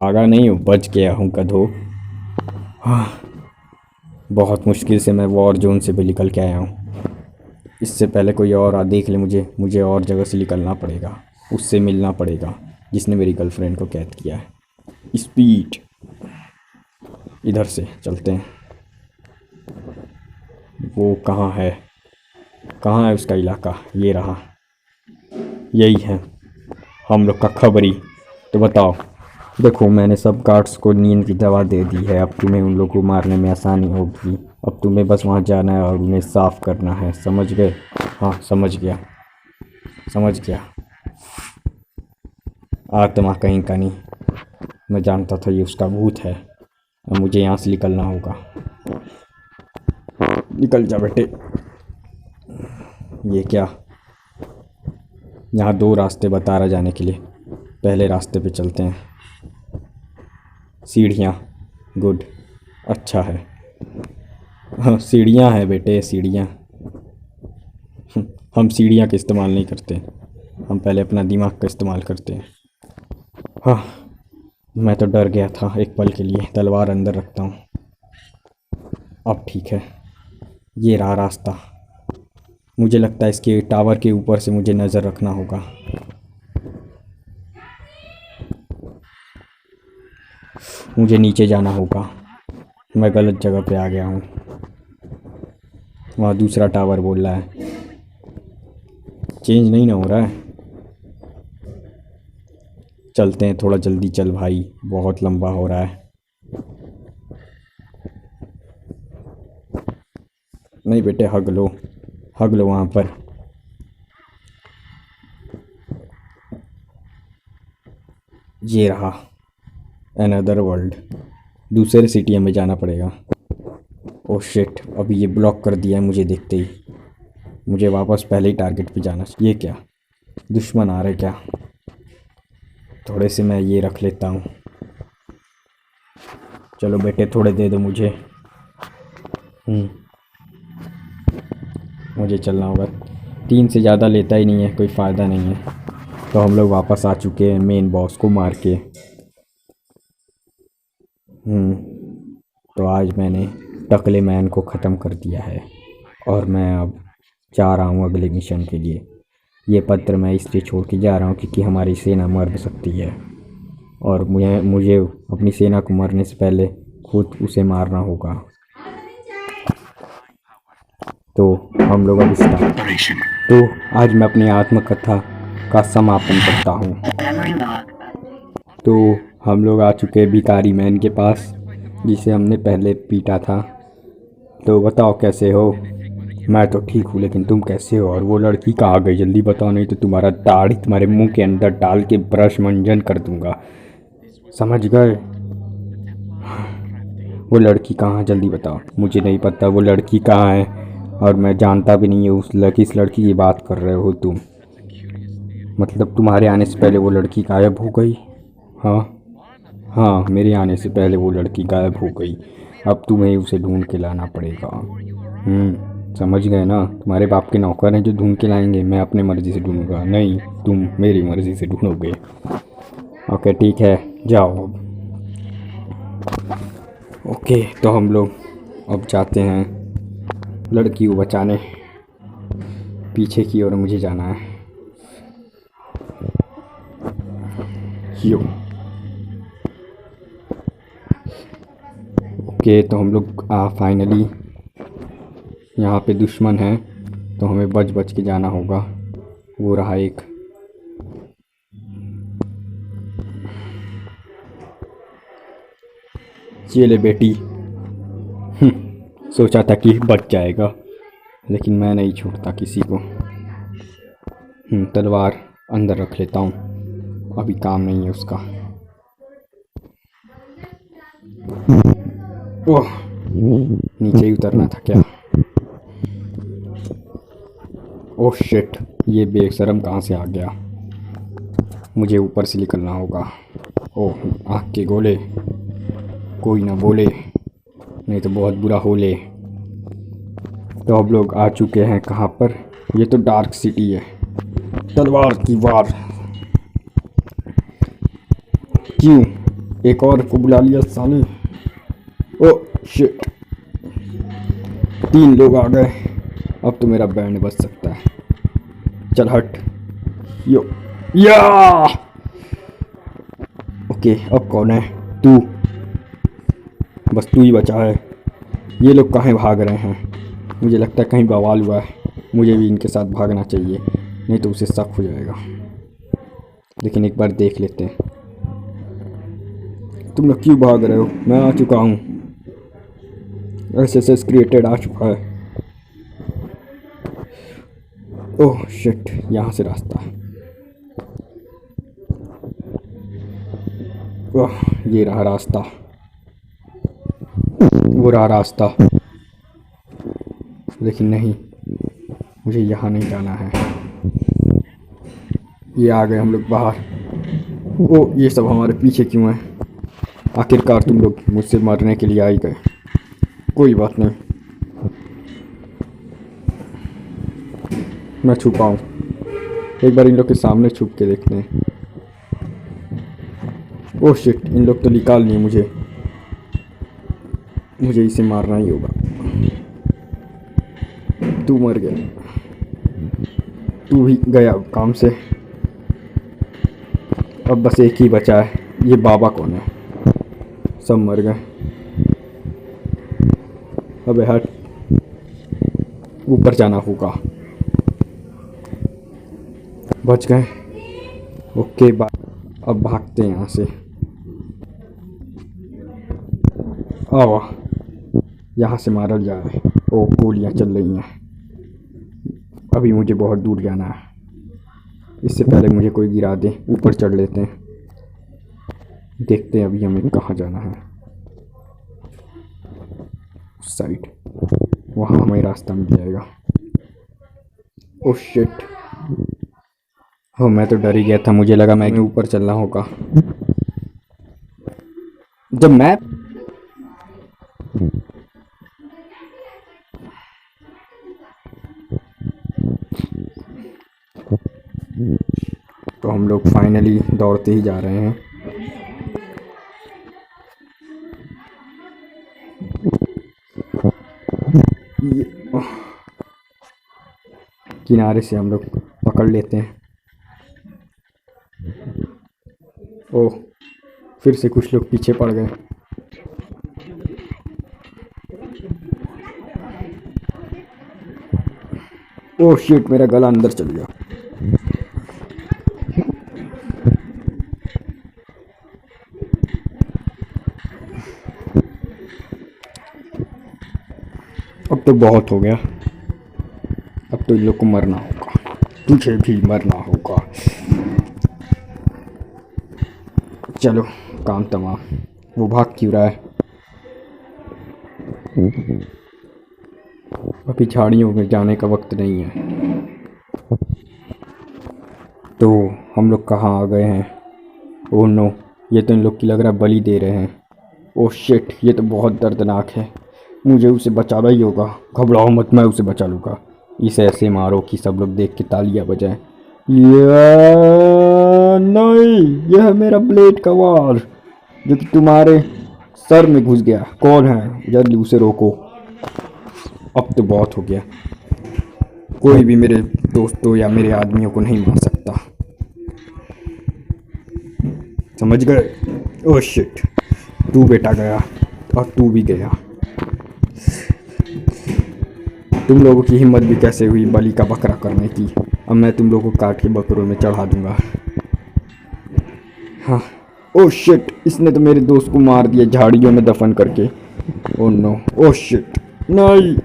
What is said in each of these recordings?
भागा नहीं हूँ, बच गया हूँ गधो। हाँ, बहुत मुश्किल से मैं वॉर जोन से भी निकल के आया हूँ। इससे पहले कोई और देख ले मुझे और जगह से निकलना पड़ेगा। उससे मिलना पड़ेगा जिसने मेरी गर्लफ्रेंड को कैद किया है। स्पीड, इधर से चलते हैं। वो कहाँ है? कहाँ है उसका इलाका? ये रहा, यही है हम लोग का खबरी। तो बताओ। देखो, मैंने सब गार्ड्स को नींद की दवा दे दी है। अब तुम्हें उन लोगों को मारने में आसानी होगी। अब तुम्हें बस वहाँ जाना है और उन्हें साफ करना है, समझ गए? हाँ, समझ गया, समझ गया। आत्मा कहीं का नहीं, मैं जानता था ये उसका भूत है। अब मुझे यहाँ से निकलना होगा। निकल जा बेटे। ये क्या? यहाँ दो रास्ते बता रहा जाने के लिए। पहले रास्ते पे चलते हैं। सीढ़ियाँ, गुड, अच्छा है। हाँ, सीढ़ियाँ हैं बेटे, सीढ़ियाँ। हम सीढ़ियाँ का इस्तेमाल नहीं करते, हम पहले अपना दिमाग का इस्तेमाल करते हैं। हाँ, मैं तो डर गया था एक पल के लिए। तलवार अंदर रखता हूँ। अब ठीक है, ये रहा रास्ता। मुझे लगता है इसके टावर के ऊपर से मुझे नज़र रखना होगा। मुझे नीचे जाना होगा। मैं गलत जगह पे आ गया हूँ। वहाँ दूसरा टावर बोल रहा है। चेंज नहीं ना हो रहा है। चलते हैं, थोड़ा जल्दी चल भाई, बहुत लंबा हो रहा है। नहीं बेटे, हग लो वहाँ पर। ये रहा अनदर वर्ल्ड। दूसरे सिटी में जाना पड़ेगा। ओह शिट, अभी ये ब्लॉक कर दिया है मुझे देखते ही। मुझे वापस पहले ही टारगेट पे जाना चाहिए। ये क्या, दुश्मन आ रहे क्या? थोड़े से मैं ये रख लेता हूँ। चलो बेटे, थोड़े दे दो मुझे। मुझे चलना होगा। 3 से ज़्यादा लेता ही नहीं है, कोई फ़ायदा नहीं है। तो हम लोग वापस आ चुके हैं मेन बॉस को मार के। तो आज मैंने टकले मैन को ख़त्म कर दिया है और मैं अब जा रहा हूँ अगले मिशन के लिए। ये पत्र मैं इसलिए छोड़ के जा रहा हूँ क्योंकि हमारी सेना मर सकती है और मुझे अपनी सेना को मरने से पहले खुद उसे मारना होगा। तो हम लोग अब स्टार्ट। तो आज मैं अपनी आत्मकथा का समापन करता हूँ। तो हम लोग आ चुके हैं भिखारी मैन के पास, जिसे हमने पहले पीटा था। तो बताओ कैसे हो? मैं तो ठीक हूँ, लेकिन तुम कैसे हो? और वो लड़की कहाँ गई? जल्दी बताओ, नहीं तो तुम्हारा दाढ़ी तुम्हारे मुंह के अंदर डाल के ब्रश मंजन कर दूंगा, समझ गए? वो लड़की कहाँ है? जल्दी बताओ। मुझे नहीं पता वो लड़की कहाँ है, और मैं जानता भी नहीं हूँ किस लड़की की बात कर रहे हो तुम। मतलब तुम्हारे आने से पहले वो लड़की गायब हो गई? हाँ हाँ, मेरे आने से पहले वो लड़की गायब हो गई। अब तुम्हें उसे ढूंढ के लाना पड़ेगा। समझ गए ना? तुम्हारे बाप के नौकर हैं जो ढूंढ के लाएंगे, मैं अपने मर्ज़ी से ढूंढूंगा नहीं, तुम मेरी मर्ज़ी से ढूंढोगे। ओके ठीक है, जाओ। ओके, तो हम लोग अब जाते हैं लड़की को बचाने। पीछे की ओर मुझे जाना है। यो, ओके, तो हम लोग फाइनली यहाँ पे दुश्मन है, तो हमें बच बच के जाना होगा। वो रहा एक। ये ले बेटी। सोचा था कि बच जाएगा, लेकिन मैं नहीं छोड़ता किसी को। तलवार अंदर रख लेता हूँ, अभी काम नहीं है उसका। ओह, नीचे ही उतरना था क्या? ओह शिट, ये बेशरम कहाँ से आ गया? मुझे ऊपर से निकलना होगा। ओह, आँख के गोले, कोई ना बोले नहीं तो बहुत बुरा हो ले। तो अब लोग आ चुके हैं कहाँ पर? ये तो डार्क सिटी है। तलवार की वार। क्यों? एक और को बुला लिया साले। ओ शिट, 3 लोग आ गए। अब तो मेरा बैंड बज सकता है। चल हट। यो या ओके, अब कौन है? तू, बस तू ही बचा है। ये लोग कहाँ भाग रहे हैं? मुझे लगता है कहीं बवाल हुआ है। मुझे भी इनके साथ भागना चाहिए, नहीं तो उसे शक हो जाएगा। लेकिन एक बार देख लेते हैं। तुम लोग क्यों भाग रहे हो? मैं आ चुका हूँ। एसएसएस क्रिएटेड आ चुका है। ओह शिट, यहाँ से रास्ता है। ओह, ये रहा रास्ता, वो रहा रास्ता। लेकिन नहीं, मुझे यहाँ नहीं जाना है। ये आ गए हम लोग बाहर। ओ, ये सब हमारे पीछे क्यों है? आखिरकार तुम लोग मुझसे मरने के लिए आ ही गए। कोई बात नहीं, मैं छुपा हूँ। एक बार इन लोग के सामने छुप के देखते हैं। ओह शिट, इन लोग तो निकाल लिए मुझे। मुझे इसे मारना ही होगा। तू मर गया, तू भी गया काम से। अब बस एक ही बचा है। ये बाबा कौन है? सब मर गए। अबे हट, ऊपर जाना होगा। बच गए। ओके अब भागते हैं यहाँ से। आओ, यहाँ से मारा जाए। ओ, गोलियाँ चल रही हैं। अभी मुझे बहुत दूर जाना है। इससे पहले मुझे कोई गिरा दे। ऊपर चढ़ लेते हैं, देखते हैं अभी हमें कहाँ जाना है। उस साइड, वहाँ हमें रास्ता मिल जाएगा। ओह शिट, हो मैं तो डर ही गया था। मुझे लगा मैं ऊपर चलना होगा। जब मैं तो हम लोग फाइनली दौड़ते ही जा रहे हैं। किनारे से हम लोग पकड़ लेते हैं। ओह, फिर से कुछ लोग पीछे पड़ गए। ओह शिट, मेरा गला अंदर चल गया। अब तो बहुत हो गया। अब तो इन लोग को मरना होगा। तुझे भी मरना होगा। चलो, काम तमाम। वो भाग क्यों रहा है? अभी झाड़ियों में जाने का वक्त नहीं है। तो हम लोग कहाँ आ गए हैं? ओह नो, ये तो इन लोग की लग रहा है बलि दे रहे हैं। ओह शिट, ये तो बहुत दर्दनाक है। मुझे उसे बचाना ही होगा। घबराओ मत, मैं उसे बचा लूँगा। इसे ऐसे मारो कि सब लोग देख के तालियां बजाएं। नहीं, यह है मेरा ब्लेड का वार जो कि तुम्हारे सर में घुस गया। कौन है? जल्दी उसे रोको। अब तो बहुत हो गया। कोई भी मेरे दोस्तों या मेरे आदमियों को नहीं मार सकता, समझ गए? ओह शिट, तू बेटा गया और तू भी गया। तुम लोगों की हिम्मत भी कैसे हुई बलि का बकरा करने की? अब मैं तुम लोगों को काट के बकरों में चढ़ा दूंगा। हाँ। ओह शिट, इसने तो मेरे दोस्त को मार दिया झाड़ियों में दफन करके। ओह नो, ओह शिट, नहीं,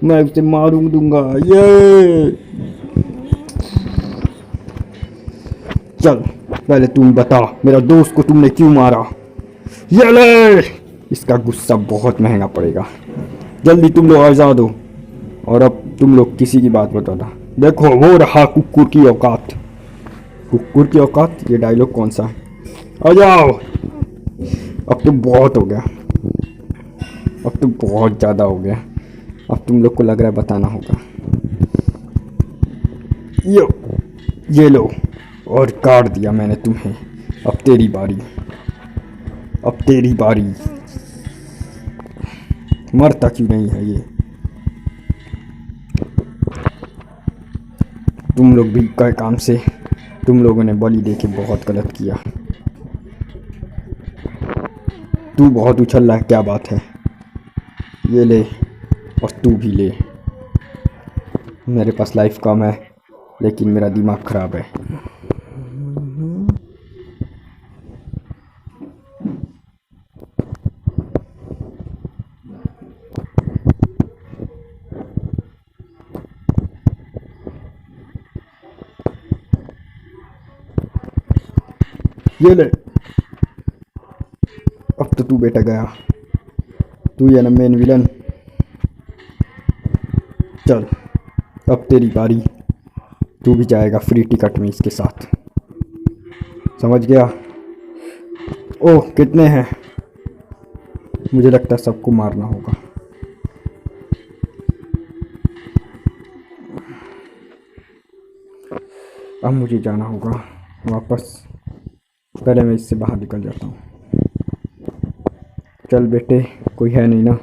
मैं उसे मारूं दूंगा। ये चल, पहले तुम बता, मेरा दोस्त को तुमने क्यों मारा? ये ले, इसका गुस्सा बहुत महंगा पड़ेगा। जल्दी तुम लोग आज़ाद हो और अब तुम लोग किसी की बात बताना। देखो, वो रहा कुकुर की औकात। कुकुर की औकात, ये डायलॉग कौन सा है? आ जाओ। अब तो बहुत हो गया, अब तो बहुत ज़्यादा हो गया। अब तुम लोग को लग रहा है बताना होगा। ये लो, और काट दिया मैंने तुम्हें। अब तेरी बारी। अब तेरी बारी। मरता क्यों नहीं है ये? तुम लोग भी कई काम से, तुम लोगों ने बलि देके बहुत गलत किया। तू बहुत उछल रहा है, क्या बात है? ये ले, और तू भी ले। मेरे पास लाइफ कम है, लेकिन मेरा दिमाग खराब है। ये ले। अब तो तू बेटा गया। तू ये ना मेन विलन। चल, अब तेरी बारी। तू भी जाएगा फ्री टिकट में इसके साथ, समझ गया? ओह, कितने हैं? मुझे लगता है सबको मारना होगा। अब मुझे जाना होगा वापस। पहले मैं इससे बाहर निकल जाता हूँ। चल बेटे, कोई है नहीं ना?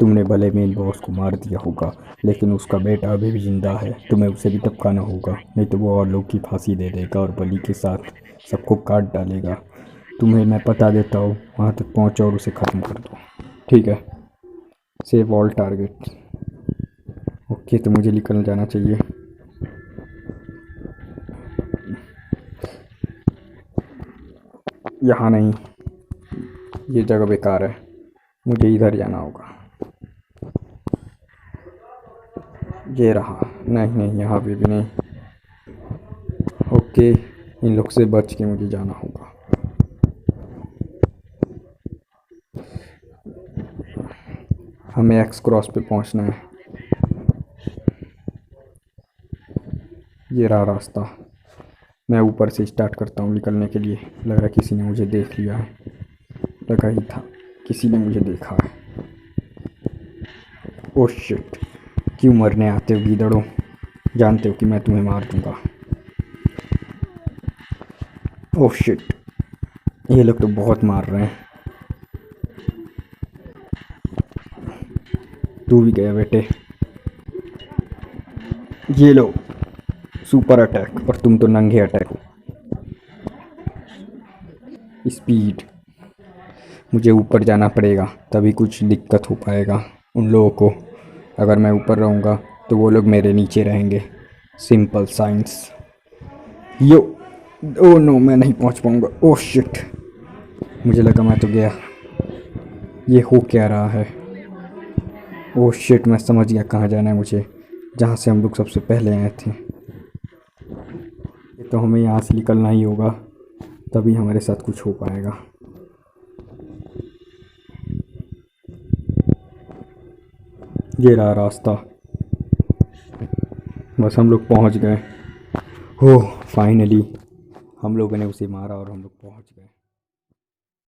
तुमने भले मेन बॉस को मार दिया होगा, लेकिन उसका बेटा अभी भी जिंदा है। तुम्हें उसे भी टपकाना होगा, नहीं तो वो और लोग की फांसी दे देगा और बलि के साथ सबको काट डालेगा। तुम्हें मैं पता देता हूँ, वहाँ तक पहुँचो और उसे ख़त्म कर दो, ठीक है? Save all target. ओके, तो मुझे निकल जाना चाहिए। यहाँ नहीं, ये जगह बेकार है, मुझे इधर जाना होगा। ये रहा। नहीं नहीं, यहाँ पे भी नहीं। ओके, इन लोग से बच के मुझे जाना होगा। हमें एक्स क्रॉस पे पहुँचना है। ये रहा रास्ता। मैं ऊपर से स्टार्ट करता हूँ निकलने के लिए। लग रहा है किसी ने मुझे देख लिया है। लगा ही था, किसी ने मुझे देखा है। ओह शिट, क्यों मरने आते हो गीदड़ों? जानते हो कि मैं तुम्हें मार दूंगा। ओह शिट, ये लोग तो बहुत मार रहे हैं। तू भी गया बेटे। ये लो सुपर अटैक, और तुम तो नंगे अटैक हो। स्पीड। मुझे ऊपर जाना पड़ेगा, तभी कुछ दिक्कत हो पाएगा उन लोगों को। अगर मैं ऊपर रहूँगा तो वो लोग मेरे नीचे रहेंगे। Simple science. Yo, oh no, मैं नहीं पहुँच पाऊँगा। ओह शिट, मुझे लगा मैं तो गया। ये हो क्या रहा है? ओह शिट, मैं समझ गया कहाँ जाना है मुझे, जहाँ से हम लोग सबसे पहले आए थे। तो हमें यहाँ से निकलना ही होगा, तभी हमारे साथ कुछ हो पाएगा। ये रहा रास्ता, बस हम लोग पहुँच गए। हो फाइनली, हम लोगों ने उसे मारा और हम लोग पहुँच गए।